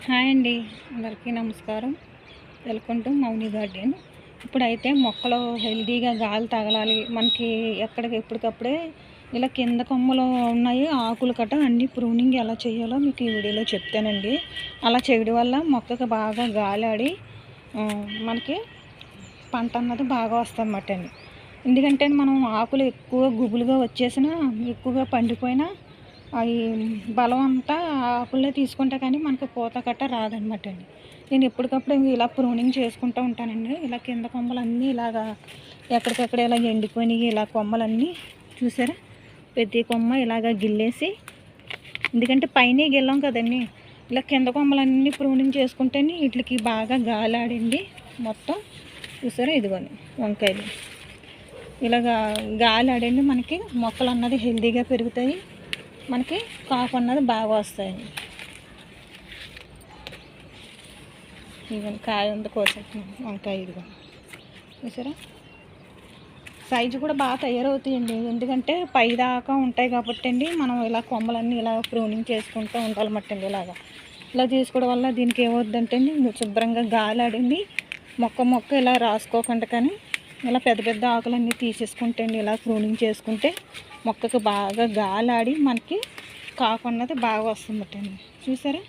Hi అండి, అందరికీ నమస్కారం. Welcome to Mouni garden. ఇప్పుడైతే మొక్కలు హెల్దీగా గాలి తగలాలి మనకి, ఎక్కడికి ఎప్పటికప్పుడే ఇలా కింద కొమ్మలు ఉన్నాయి ఆకులు కట్ట అన్నీ ప్రూనింగ్ ఎలా చేయాలో మీకు ఈ వీడియోలో చెప్తానండి. అలా చేయడం వల్ల మొక్కకు బాగా గాలి ఆడి మనకి పంట అన్నది బాగా వస్తుందన్నమాట అండి. ఎందుకంటే మనం ఆకులు ఎక్కువ గుబులుగా వచ్చేసినా, ఎక్కువగా పండిపోయినా అవి బలం అంతా ఆకుల్లో తీసుకుంటా కానీ మనకు పూత కట్ట రాదనమాట అండి. నేను ఎప్పటికప్పుడు ఇలా ప్రూనింగ్ చేసుకుంటూ ఉంటానండి. ఇలా కింద కొమ్మలన్నీ ఇలాగా ఎక్కడికక్కడ ఇలా ఎండిపోయినాయి, ఇలా కొమ్మలన్నీ చూసారా, ప్రతి కొమ్మ ఇలాగ గిల్లేసి, ఎందుకంటే పైన గిల్లం కదండి, ఇలా కింద కొమ్మలన్నీ ప్రూనింగ్ చేసుకుంటేనే వీటికి బాగా గాలి ఆడింది మొత్తం. చూసారా, ఇదిగోండి వంకాయలు ఇలాగా గాలి ఆడండి మనకి మొక్కలు అన్నది హెల్తీగా పెరుగుతాయి, మనకి కాపు అన్నది బాగా వస్తాయి. ఇదిగోండి కాయ ఉంది కోసేస్తున్నాం వంకాయ, ఇదిగోండి చూసారా, సైజు కూడా బాగా తయారవుతాయండి. ఎందుకంటే పై దాకా ఉంటాయి కాబట్టి అండి, మనం ఇలా కొమ్మలన్నీ ఇలా ప్రూనింగ్ చేసుకుంటూ ఉండాలన్నమాట అండి. ఇలా తీసుకోవడం వల్ల దీనికి ఏమవుద్దంటే అండి, శుభ్రంగా గాలి ఆడింది మొక్క ఇలా రాసుకోకుండా కానీ ఇలా పెద్ద పెద్ద ఆకులన్నీ తీసేసుకుంటే అండి, ఇలా ప్రూనింగ్ చేసుకుంటే మొక్కకు బాగా గాలి ఆడి మనకి కాపు అన్నది బాగా వస్తుందటండి. చూసారా,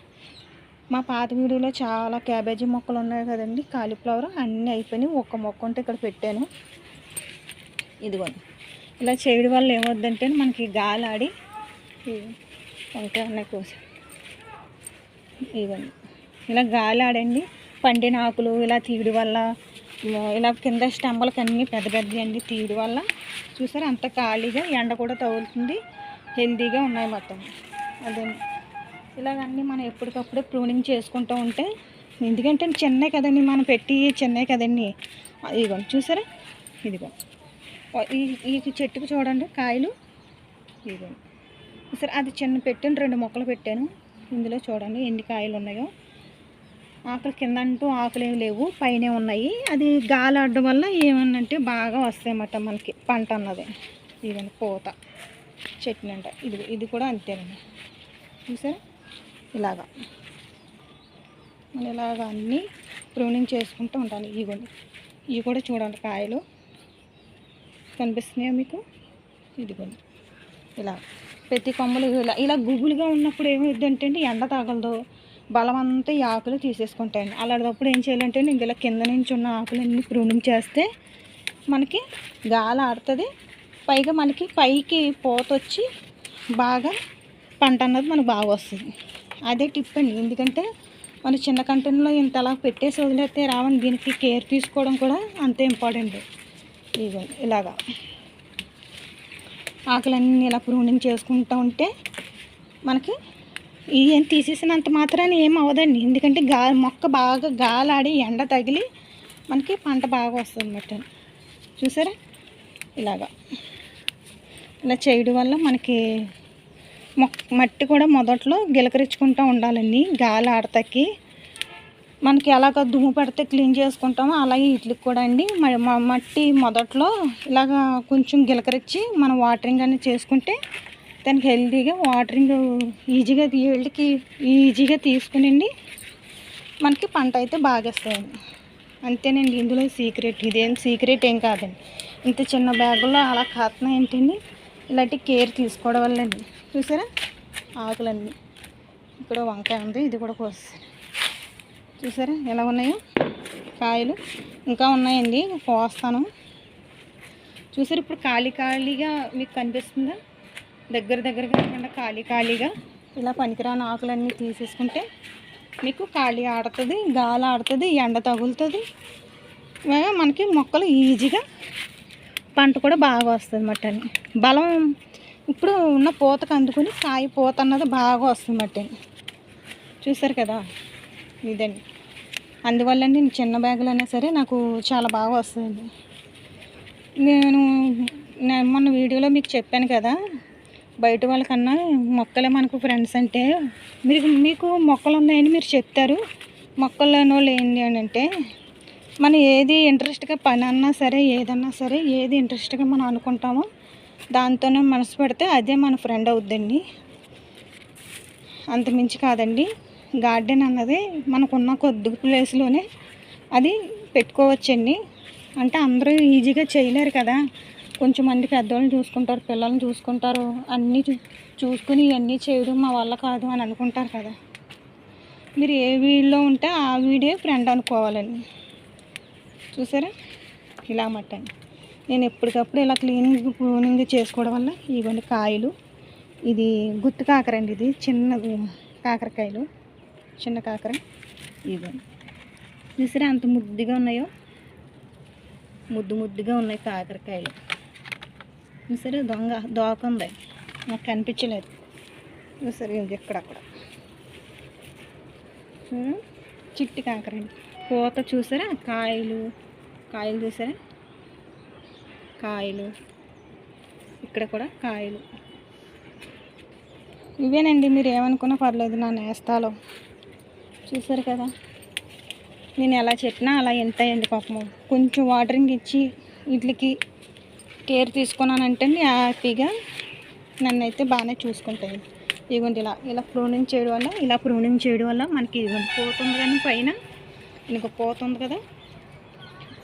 మా పాత వీడియోలో చాలా క్యాబేజీ మొక్కలు ఉన్నాయి కదండి, కాలీఫ్లవర్ అన్నీ అయిపోయినాయి. ఒక్క మొక్క ఉంటే ఇక్కడ పెట్టాను. ఇదిగోండి ఇలా చేయడం వల్ల ఏమవుద్దంటే మనకి గాలి ఆడి వంకాయ ఉన్నాయి కోసం, ఇదిగోండి ఇలా గాలి ఆడండి పండిన ఆకులు ఇలా తీయడం వల్ల, ఇలా కింద స్టంబలకి అన్నీ పెద్ద పెద్ద అన్నీ తీయడం వల్ల చూసారా అంత ఖాళీగా ఎండ కూడా తగులుతుంది, హెల్తీగా ఉన్నాయి మొత్తం. అదే ఇలాగన్నీ మనం ఎప్పటికప్పుడే ప్రూనింగ్ చేసుకుంటూ ఉంటే, ఎందుకంటే చిన్నవి కదండి మనం పెట్టి, చిన్నవి కదండి. ఇదిగోండి చూసారా, ఇదిగో ఈ చెట్టుకు చూడండి కాయలు, ఇదిగోండి సరే అది చిన్న పెట్టాను, 2 మొక్కలు పెట్టాను. ఇందులో చూడండి ఎన్ని కాయలు ఉన్నాయో. ఆకులు కింద అంటూ ఆకులు ఏమి లేవు, పైనే ఉన్నాయి. అది గాలి ఆడడం వల్ల ఏమన్నంటే బాగా వస్తాయన్నమాట మనకి పంట అన్నది. ఇదండి పూత చట్నీ అంట, ఇది కూడా అంతేనండి. చూసారా, ఇలాగా అన్నీ ప్రూనింగ్ చేసుకుంటూ ఉంటాను. ఇవి కూడా చూడండి కాయలు కనిపిస్తున్నాయా మీకు, ఇదిగోండి ఇలా ప్రతి కొమ్మలు ఇలా గుబులుగా ఉన్నప్పుడు ఏమైందంటే అండి, ఎండ తగలదు, బలం అంతా ఈ ఆకులు తీసేసుకుంటాయండి. అలాంటప్పుడు ఏం చేయాలంటే ఇలా కింద నుంచి ఉన్న ఆకులన్నీ ప్రూనింగ్ చేస్తే మనకి గాలి ఆడుతుంది, పైగా మనకి పైకి పూత వచ్చి బాగా పంట అన్నది మనకు బాగా వస్తుంది. అదే టిప్ అండి. ఎందుకంటే మన చిన్న కంటెన్లో ఇంత అలా పెట్టేసి వదిలేస్తే రావని, దీనికి కేర్ తీసుకోవడం కూడా అంతే ఇంపార్టెంట్. ఇలాగా ఆకులన్నీ ఇలా ప్రూనింగ్ చేసుకుంటూ ఉంటే మనకి ఏం తీసేసినంత మాత్రాన్ని ఏం అవ్వదండి. ఎందుకంటే మొక్క బాగా గాలాడి ఎండ తగిలి మనకి పంట బాగా వస్తుంది అన్నమాట. చూసారా, ఇలా చేయడం వల్ల మనకి మట్టి కూడా మొదట్లో గిలకరించుకుంటూ ఉండాలండి. గాలి ఆడతాకి మనకి ఎలాగ దుమ్ము పడితే క్లీన్ చేసుకుంటామో అలాగే వీటికి కూడా అండి మట్టి మొదట్లో ఇలాగ కొంచెం గిలకరించి మనం వాటరింగ్ అనేది చేసుకుంటే దానికి హెల్తీగా వాటరింగ్ ఈజీగా తీసుకునండి మనకి పంట అయితే బాగా వస్తాయండి. అంతేనండి, ఇందులో సీక్రెట్. ఇదేం సీక్రెట్ ఏం కాదండి, ఇంత చిన్న బ్యాగులో అలా కాస్తున్నాయి ఏంటండి, ఇలాంటి కేర్ తీసుకోవడం వల్లండి. చూసారా ఆకులన్నీ, ఇక్కడ వంకాయ ఉంది, ఇది కూడా కోస్తాను. చూసారా ఎలా ఉన్నాయో కాయలు, ఇంకా ఉన్నాయండి కోస్తాను. చూసారు, ఇప్పుడు ఖాళీగా మీకు కనిపిస్తుందా, దగ్గరగా కాకుండా ఖాళీగా ఇలా పనికిరాని ఆకులన్నీ తీసేసుకుంటే మీకు ఖాళీ ఆడుతుంది, గాలి ఆడుతుంది, ఎండ తగులుతుంది, మనకి మొక్కలు ఈజీగా పంట కూడా బాగా వస్తుంది అన్నమాట. బలం ఇప్పుడు ఉన్న పూతకు అందుకుని కాయ పూత అన్నది బాగా వస్తుంది అన్నమాట. చూసారు కదా, ఇదండి. అందువల్లండి చిన్న బ్యాగులు అయినా సరే నాకు చాలా బాగా వస్తుంది. నేను మొన్న వీడియోలో మీకు చెప్పాను కదా, బయట వాళ్ళకన్నా మొక్కలే మనకు ఫ్రెండ్స్ అంటే. మీకు మొక్కలు ఉన్నాయని మీరు చెప్తారు, మొక్కల్లోనో లేని అని అంటే, మనం ఏది ఇంట్రెస్ట్గా పని అన్నా సరే, ఏదన్నా సరే, ఏది ఇంట్రెస్ట్గా మనం అనుకుంటామో దాంతోనే మనసు పెడితే అదే మన ఫ్రెండ్ అవుద్దండి, అంతమించి కాదండి. గార్డెన్ అన్నది మనకున్న కొద్ది ప్లేస్లోనే అది పెట్టుకోవచ్చండి. అంటే అందరూ ఈజీగా చేయలేరు కదా, కొంచెం మంది పెద్దవాళ్ళని చూసుకుంటారు, పిల్లల్ని చూసుకుంటారు, అన్నీ చూసుకుని ఇవన్నీ చేయడం మా వల్ల కాదు అని అనుకుంటారు కదా. మీరు ఏ వీడిలో ఉంటే ఆ వీడియో ఫ్రెండ్ అనుకోవాలండి. చూసారా ఇలా మట్టండి. నేను ఎప్పటికప్పుడు ఇలా ప్రూనింగ్ చేసుకోవడం వల్ల ఇవన్నీ కాయలు. ఇది గుత్తి కాకర అండి, ఇది చిన్న కాకరకాయలు, చిన్న కాకర. ఇవ్వండి చూసారా అంత ముద్దుగా ఉన్నాయో, ముద్దుగా ఉన్నాయి కాకరకాయలు. చూసారా దోక ఉంది, నాకు కనిపించలేదు. చూసారు ఎక్కడక్కడ చిట్టి కాకర అండి. పూత చూసారా, కాయలు చూసారా, కాయలు ఇక్కడ కూడా కాయలు. ఇవేనండి, మీరు ఏమనుకున్నా పర్లేదు నా నేస్తాలో. చూసారు కదా, నేను ఎలా చెప్పినా అలా ఎంతాయండి పాపము. కొంచెం వాటరింగ్ ఇచ్చి వీటికి కేర్ తీసుకున్నానంటే హ్యాపీగా నన్ను అయితే బాగానే చూసుకుంటాయి. ఇదిగోండి ఇలా ప్రూనింగ్ చేయడం వల్ల మనకి ఇదిగోండి పోతుంది కానీ పైన ఇంకో పోతుంది కదా,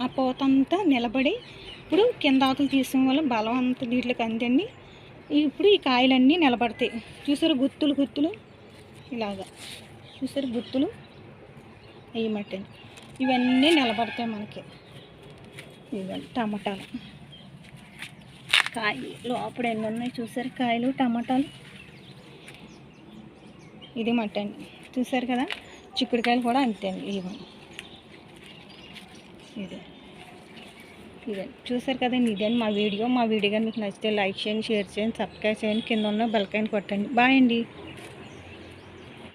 ఆ పోత అంతా నిలబడి ఇప్పుడు కింద ఆకులు తీసిన వల్ల బలం అంతా వీటికి అందండి. ఇప్పుడు ఈ కాయలన్నీ నిలబడతాయి. చూసారు గుత్తులు ఇలాగా, చూసారు గుత్తులు వేయమట్టండి. ఇవన్నీ నిలబడతాయి మనకి. ఇవ్వండి టమాటాలు, కాయలు లోపల ఎన్ని ఉన్నాయి చూసారు, కాయలు టమాటాలు. ఇది మట్టండి, చూసారు కదా. చిక్కుడుకాయలు కూడా అంతే అండి. ఇవ్వండి ఇదే చూసారు కదండి. ఇదే మా వీడియో కానీ మీకు నచ్చితే లైక్ చేయండి, షేర్ చేయండి, సబ్స్క్రైబ్ చేయండి, కింద ఉన్న బెల్ ఐకాన్ కొట్టండి. బాయ్ అండి.